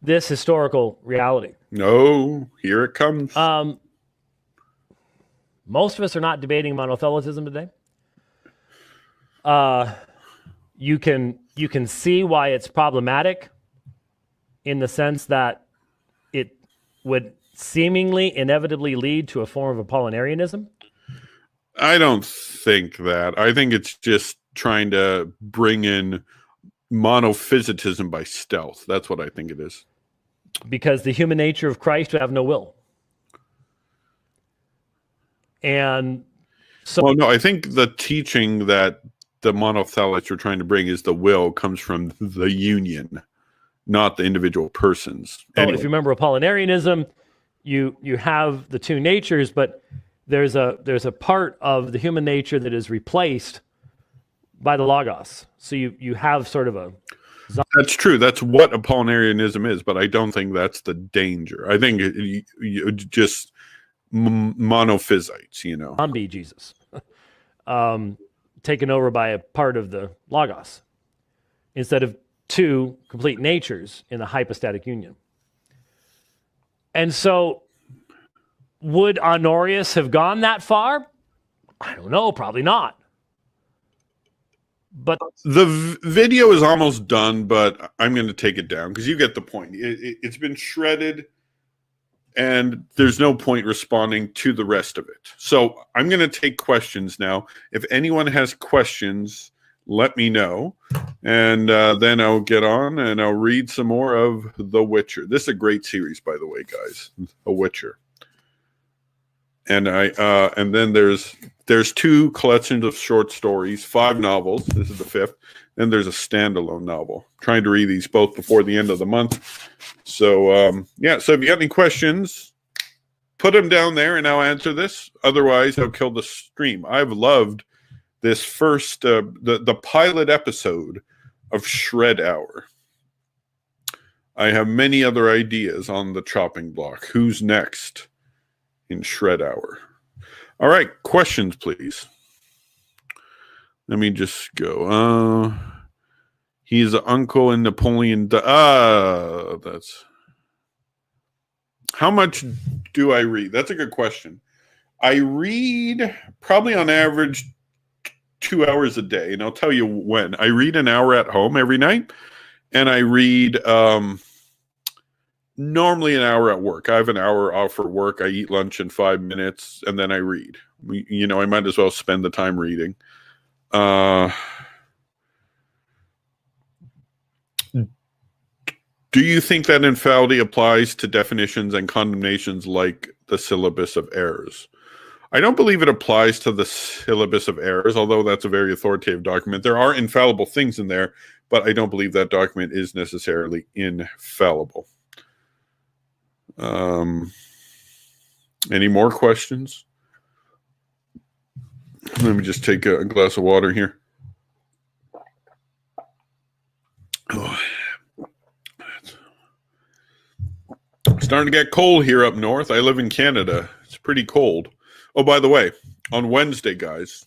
this historical reality. No, here it comes. Most of us are not debating monothelitism today. You can see why it's problematic in the sense that it would seemingly inevitably lead to a form of Apollinarianism. I don't think that. I think it's just trying to bring in monophysitism by stealth. That's what I think it is. Because the human nature of Christ would have no will. And so... Well, no, I think the teaching that the monothelites are trying to bring is the will comes from the union, not the individual persons. Anyway. If you remember Apollinarianism, you have the two natures, but there's a part of the human nature that is replaced by the Logos. So you have sort of a... That's true. That's what Apollinarianism is, but I don't think that's the danger. I think you just monophysites, you know. Zombie Jesus. Taken over by a part of the Logos instead of two complete natures in the hypostatic union. And so would Honorius have gone that far? I don't know, probably not. But the video is almost done, but I'm going to take it down because you get the point. It's been shredded and there's no point responding to the rest of it. So I'm going to take questions now. If anyone has questions, let me know. And then I'll get on and I'll read some more of The Witcher. This is a great series, by the way, guys. The Witcher. And and then there's 2 collections of short stories, 5 novels. This is the 5th. Then there's a standalone novel. I'm trying to read these both before the end of the month. So yeah. So if you got any questions, put them down there, and I'll answer this. Otherwise, I'll kill the stream. I've loved this first the pilot episode of Shred Hour. I have many other ideas on the chopping block. Who's next in Shred Hour? All right, questions, please. Let me just go. He's an uncle in Napoleon. That's... How much do I read? That's a good question. I read probably on average 2 hours a day, and I'll tell you when. I read an hour at home every night, and I read normally an hour at work. I have an hour off for work. I eat lunch in 5 minutes, and then I read. You know, I might as well spend the time reading. Do you think that infallibility applies to definitions and condemnations like the syllabus of errors? I don't believe it applies to the syllabus of errors, although that's a very authoritative document. There are infallible things in there, but I don't believe that document is necessarily infallible. Any more questions? Let me just take a glass of water here. Starting to get cold here up north. I live in Canada. It's pretty cold. Oh, by the way, on Wednesday, guys,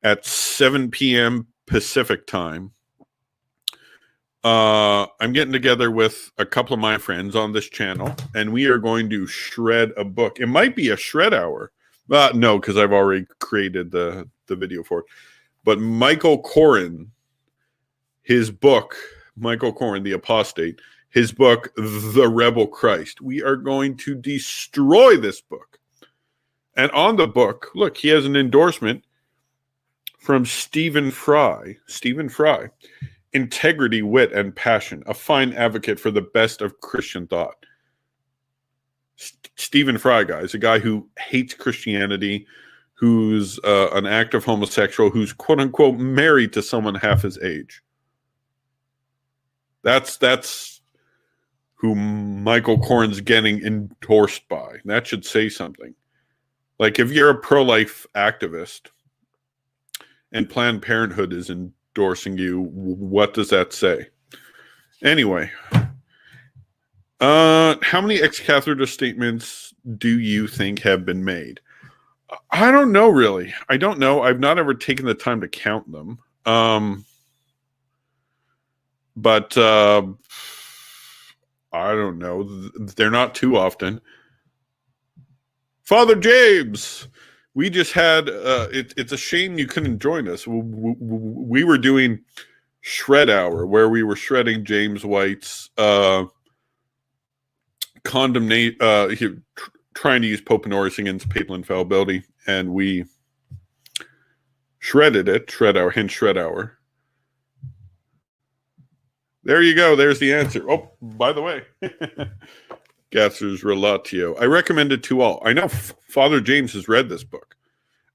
at 7 p.m. Pacific time, I'm getting together with a couple of my friends on this channel, and we are going to shred a book. It might be a shred hour. No, because I've already created the video for it. But Michael Corrin, his book, Michael Corrin, the Apostate, his book, The Rebel Christ. We are going to destroy this book. And on the book, look, he has an endorsement from Stephen Fry. Stephen Fry. Integrity, wit, and passion. A fine advocate for the best of Christian thought. Stephen Fry, guys, a guy who hates Christianity, who's an active homosexual, who's quote-unquote married to someone half his age. That's who Michael Corrin's getting endorsed by. That should say something. Like, if you're a pro-life activist and Planned Parenthood is endorsing you, what does that say? Anyway, how many ex-cathedra statements do you think have been made? I don't know, really. I don't know. I've not ever taken the time to count them. But I don't know. They're not too often. Father James, we just had, it's a shame you couldn't join us. We were doing Shred Hour, where we were shredding James White's condemnation, trying to use Pope Honorius against papal infallibility, and we shredded it. Shred Hour, hint Shred Hour. There you go. There's the answer. Oh, by the way, Gasser's Relatio. I recommend it to all. I know Father James has read this book.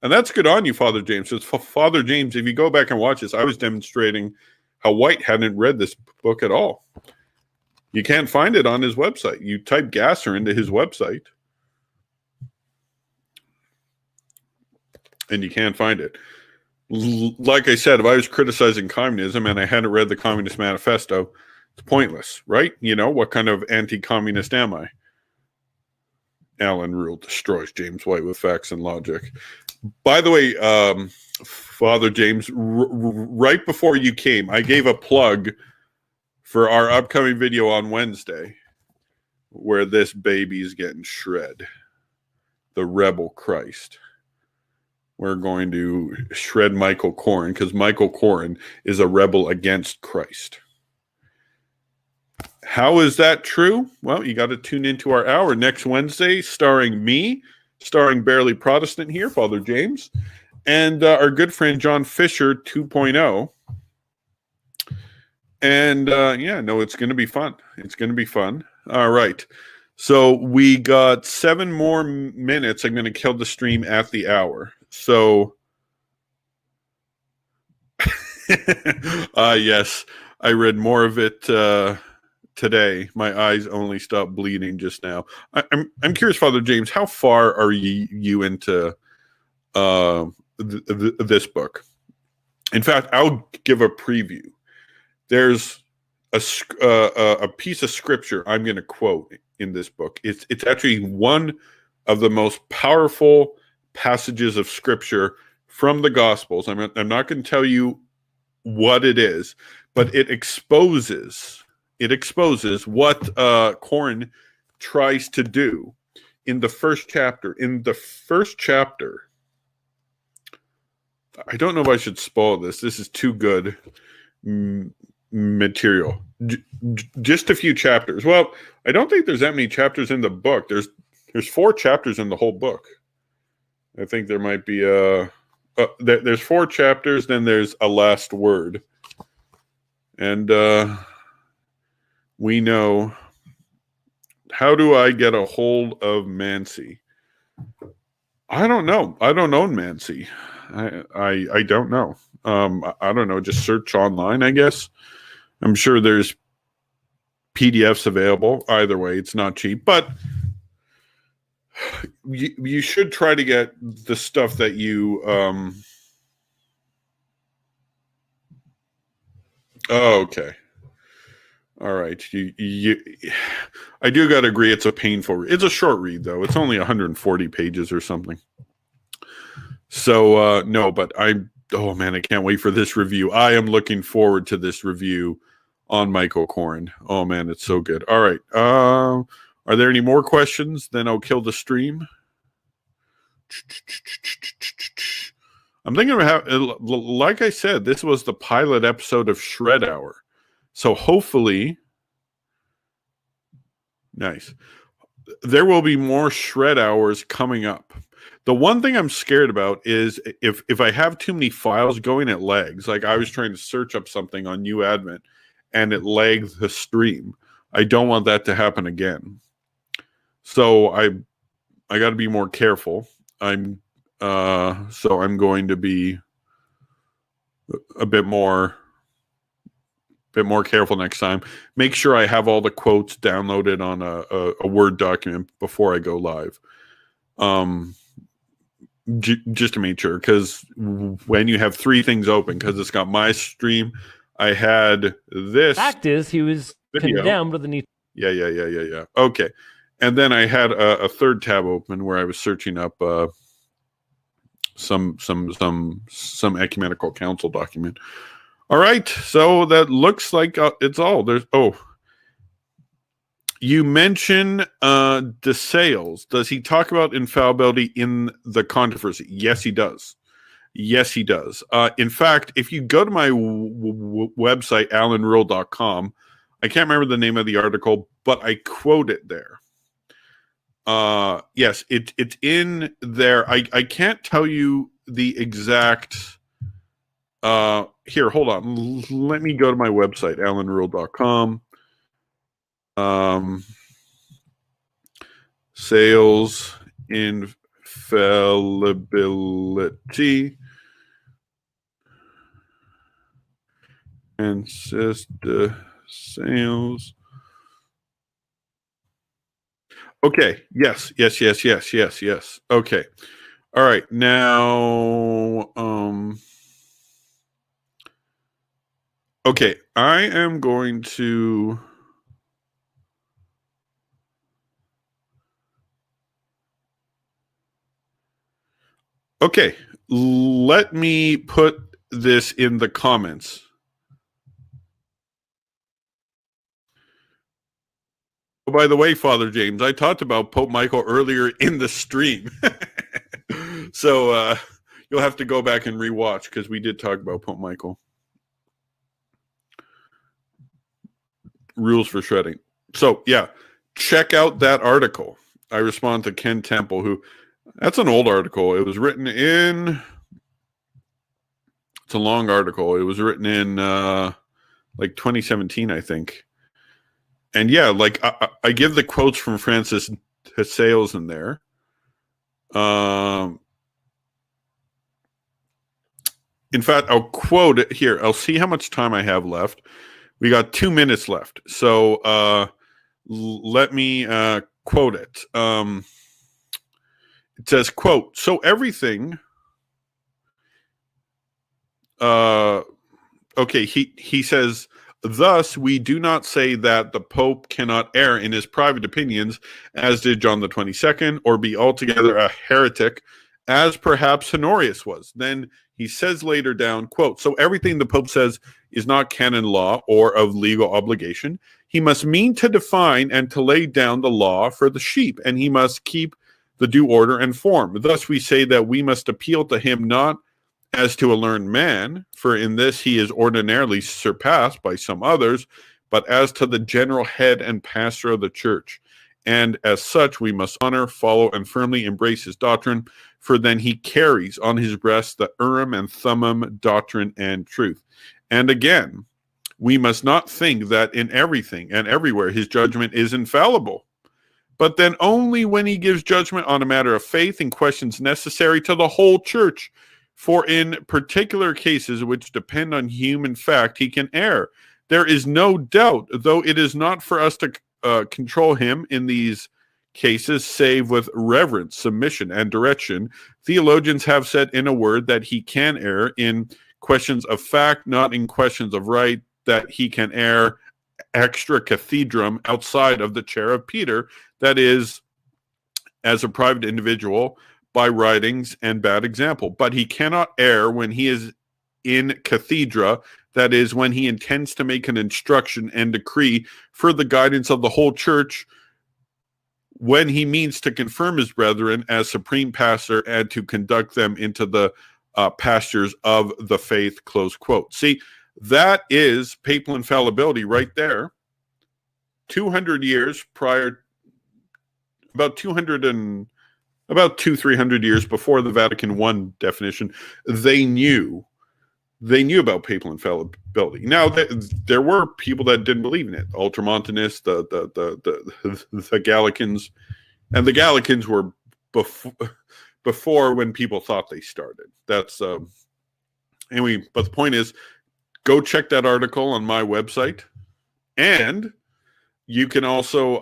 And that's good on you, Father James. It's Father James, if you go back and watch this, I was demonstrating how White hadn't read this book at all. You can't find it on his website. You type Gasser into his website, and you can't find it. Like I said, if I was criticizing communism and I hadn't read the Communist Manifesto, it's pointless, right? You know, what kind of anti-communist am I? Alan Rule destroys James White with facts and logic. By the way, Father James, right before you came, I gave a plug for our upcoming video on Wednesday, where this baby's getting shred. The Rebel Christ. We're going to shred Michael Corrin, because Michael Corrin is a rebel against Christ. How is that true? Well, you got to tune into our hour next Wednesday, starring me, starring Barely Protestant here, Father James, and our good friend John Fisher 2.0. And it's going to be fun. It's going to be fun. All right. So we got 7 more minutes. I'm going to kill the stream at the hour. So, yes, I read more of it today. My eyes only stopped bleeding just now. I'm curious, Father James, how far are you into this book? In fact, I'll give a preview. There's a piece of scripture I'm going to quote in this book. It's actually one of the most powerful passages of scripture from the Gospels. I'm not going to tell you what it is, but it exposes what Corrin tries to do in the first chapter. In the first chapter, I don't know if I should spoil this. This is too good material. Just a few chapters. Well, I don't think there's that many chapters in the book. There's 4 chapters in the whole book. I think there might be there's 4 chapters, then there's a last word. And we know, how do I get a hold of Mancy? I don't know. I don't own Mancy. I don't know. I don't know. Just search online, I guess. I'm sure there's PDFs available. Either way, it's not cheap, but you should try to get the stuff that you oh, okay. All right. I do got to agree it's a painful read. It's a short read, though. It's only 140 pages or something. So, no, but oh man, I can't wait for this review. I am looking forward to this review on Michael Corrin. Oh man, it's so good. All right. Are there any more questions? Then I'll kill the stream. I'm thinking about how, like I said, this was the pilot episode of Shred Hour. So hopefully, nice. There will be more Shred Hours coming up. The one thing I'm scared about is if I have too many files going, it lags. Like I was trying to search up something on UAdmin and it lagged the stream. I don't want that to happen again. So I got to be more careful. So I'm going to be a bit more careful next time. Make sure I have all the quotes downloaded on a Word document before I go live. Just to make sure, because when you have three things open, because it's got my stream, I had this. Fact is, he was video. condemned with a need. Yeah. Okay, and then I had a third tab open where I was searching up some ecumenical council document. All right, so that looks like it's all. You mention DeSales. Does he talk about infallibility in the controversy? Yes, he does. In fact, if you go to my website, alanrule.com, I can't remember the name of the article, but I quote it there. Yes, it's in there. I can't tell you the exact... here, hold on. Let me go to my website, alanrule.com. Sales infallibility and says the sales. Okay. Yes. Okay. All right. Now, okay. I am going to. Okay, let me put this in the comments. Oh, by the way, Father James, I talked about Pope Michael earlier in the stream. So you'll have to go back and rewatch because we did talk about Pope Michael. Rules for shredding. So, yeah, check out that article. I respond to Ken Temple, who... That's an old article. It was written in... It's a long article. It was written in like 2017, I think. And yeah, like I give the quotes from Francis DeSales in there. In fact, I'll quote it here. I'll see how much time I have left. We got 2 minutes left. So let me quote it. It says, quote, so everything... okay, he says, thus we do not say that the Pope cannot err in his private opinions, as did John the 22nd, or be altogether a heretic, as perhaps Honorius was. Then he says later down, quote, so everything the Pope says is not canon law or of legal obligation. He must mean to define and to lay down the law for the sheep, and he must keep the due order and form. Thus we say that we must appeal to him not as to a learned man, for in this he is ordinarily surpassed by some others, but as to the general head and pastor of the church. And as such we must honor, follow, and firmly embrace his doctrine, for then he carries on his breast the Urim and Thummim doctrine and truth. And again, we must not think that in everything and everywhere his judgment is infallible, but then only when he gives judgment on a matter of faith and questions necessary to the whole church. For in particular cases which depend on human fact, he can err. There is no doubt, though it is not for us to control him in these cases, save with reverence, submission, and direction. Theologians have said in a word that he can err in questions of fact, not in questions of right, that he can err extra cathedrum outside of the chair of Peter, that is, as a private individual, by writings and bad example. But he cannot err when he is in cathedra, that is, when he intends to make an instruction and decree for the guidance of the whole church, when he means to confirm his brethren as supreme pastor and to conduct them into the pastures of the faith, close quote. See, that is papal infallibility right there. 200 years prior, about 300 years before the Vatican I definition, they knew about papal infallibility. Now, there were people that didn't believe in it. The Ultramontanists, the Gallicans, and the Gallicans were before when people thought they started. That's anyway. But the point is, go check that article on my website, and you can also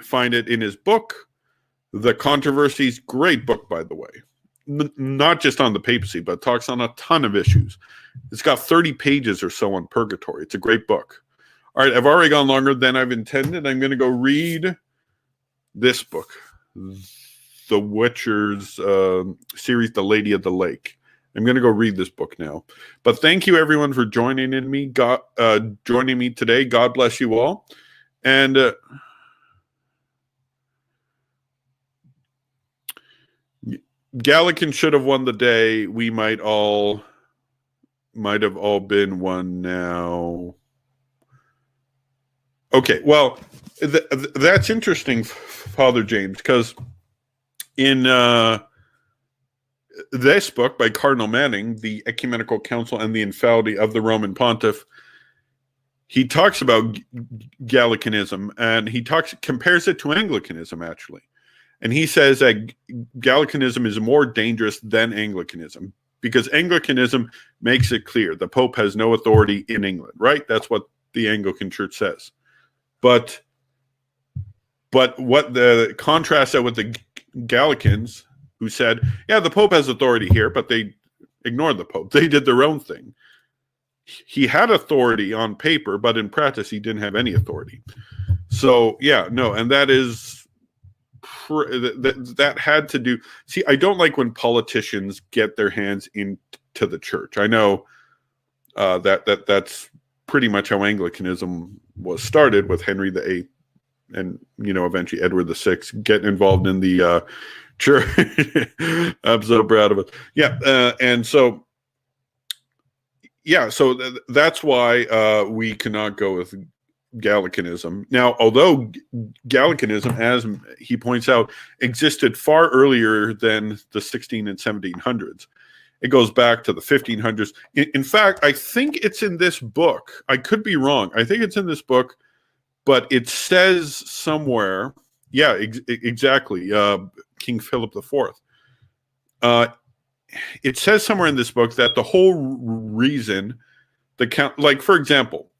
find it in his book, The Controversies. Great book, by the way. Not just on the papacy, but talks on a ton of issues. It's got 30 pages or so on purgatory. It's a great book. All right, I've already gone longer than I've intended. I'm going to go read this book, The Witcher's series, The Lady of the Lake. I'm going to go read this book now. But thank you, everyone, for joining me today. God bless you all. And Gallican should have won the day. We might have all been one now. Okay, well, that's interesting, Father James, because in this book by Cardinal Manning, The Ecumenical Council and the Infallibility of the Roman Pontiff, he talks about Gallicanism, and he compares it to Anglicanism, actually. And he says that Gallicanism is more dangerous than Anglicanism, because Anglicanism makes it clear the Pope has no authority in England, right? That's what the Anglican Church says. But what the contrast that with the Gallicans, who said, yeah, the Pope has authority here, but they ignored the Pope. They did their own thing. He had authority on paper, but in practice, he didn't have any authority. So, yeah, no, and that is... that had to do. See, I don't like when politicians get their hands into the church. I know that's pretty much how Anglicanism was started, with Henry VIII and eventually Edward VI getting involved in the church. I'm so proud of it. Yeah, and so that's why we cannot go with Gallicanism. Now, although Gallicanism, as he points out, existed far earlier than the 16 and 1700s, it goes back to the 1500s. In fact, I think it's in this book. I could be wrong. I think it's in this book, but it says somewhere, yeah, exactly, King Philip IV. It says somewhere in this book that the whole reason the count, like, for example,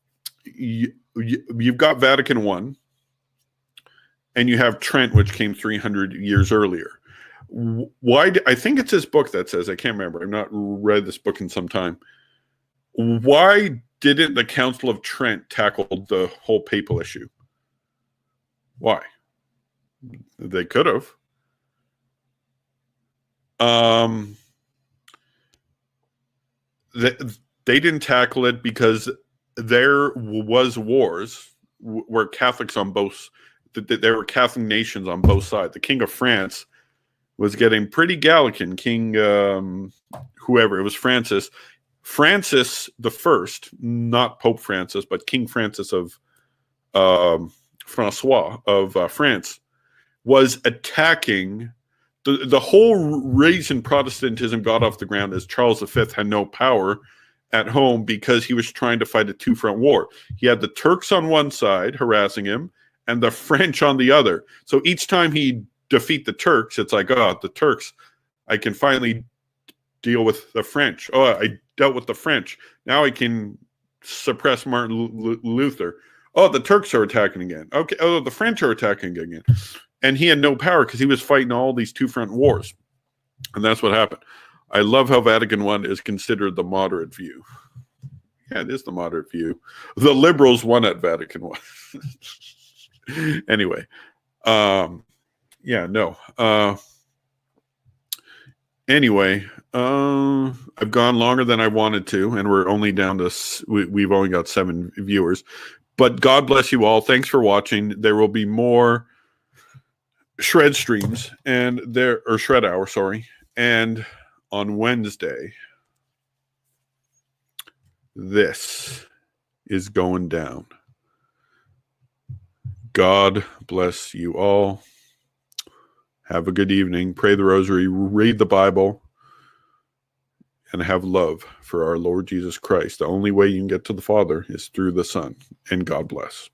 you've got Vatican I, and you have Trent, which came 300 years earlier. I think it's this book that says, I can't remember, I've not read this book in some time. Why didn't the Council of Trent tackle the whole papal issue? Why? They could have. They didn't tackle it because there was wars where Catholics on both, there were Catholic nations on both sides. The King of France was getting pretty Gallican. King, whoever, it was Francis the First, not Pope Francis, but King Francis of Francois of France, was attacking. The whole reason Protestantism got off the ground is Charles V had no power at home because he was trying to fight a two-front war. He had the Turks on one side harassing him and the French on the other. So each time he defeat the Turks, it's like, oh, the Turks, I can finally deal with the French. Oh, I dealt with the French. Now I can suppress Martin Luther. Oh, the Turks are attacking again. Okay. Oh, the French are attacking again. And he had no power because he was fighting all these two-front wars. And that's what happened. I love how Vatican I is considered the moderate view. Yeah, it is the moderate view. The liberals won at Vatican I. Anyway, yeah, no. Anyway, I've gone longer than I wanted to, and we're only down to we've only got 7 viewers. But God bless you all. Thanks for watching. There will be more shred streams or shred hour, sorry. And on Wednesday, this is going down. God bless you all. Have a good evening. Pray the rosary, read the Bible, and have love for our Lord Jesus Christ. The only way you can get to the Father is through the Son. And God bless.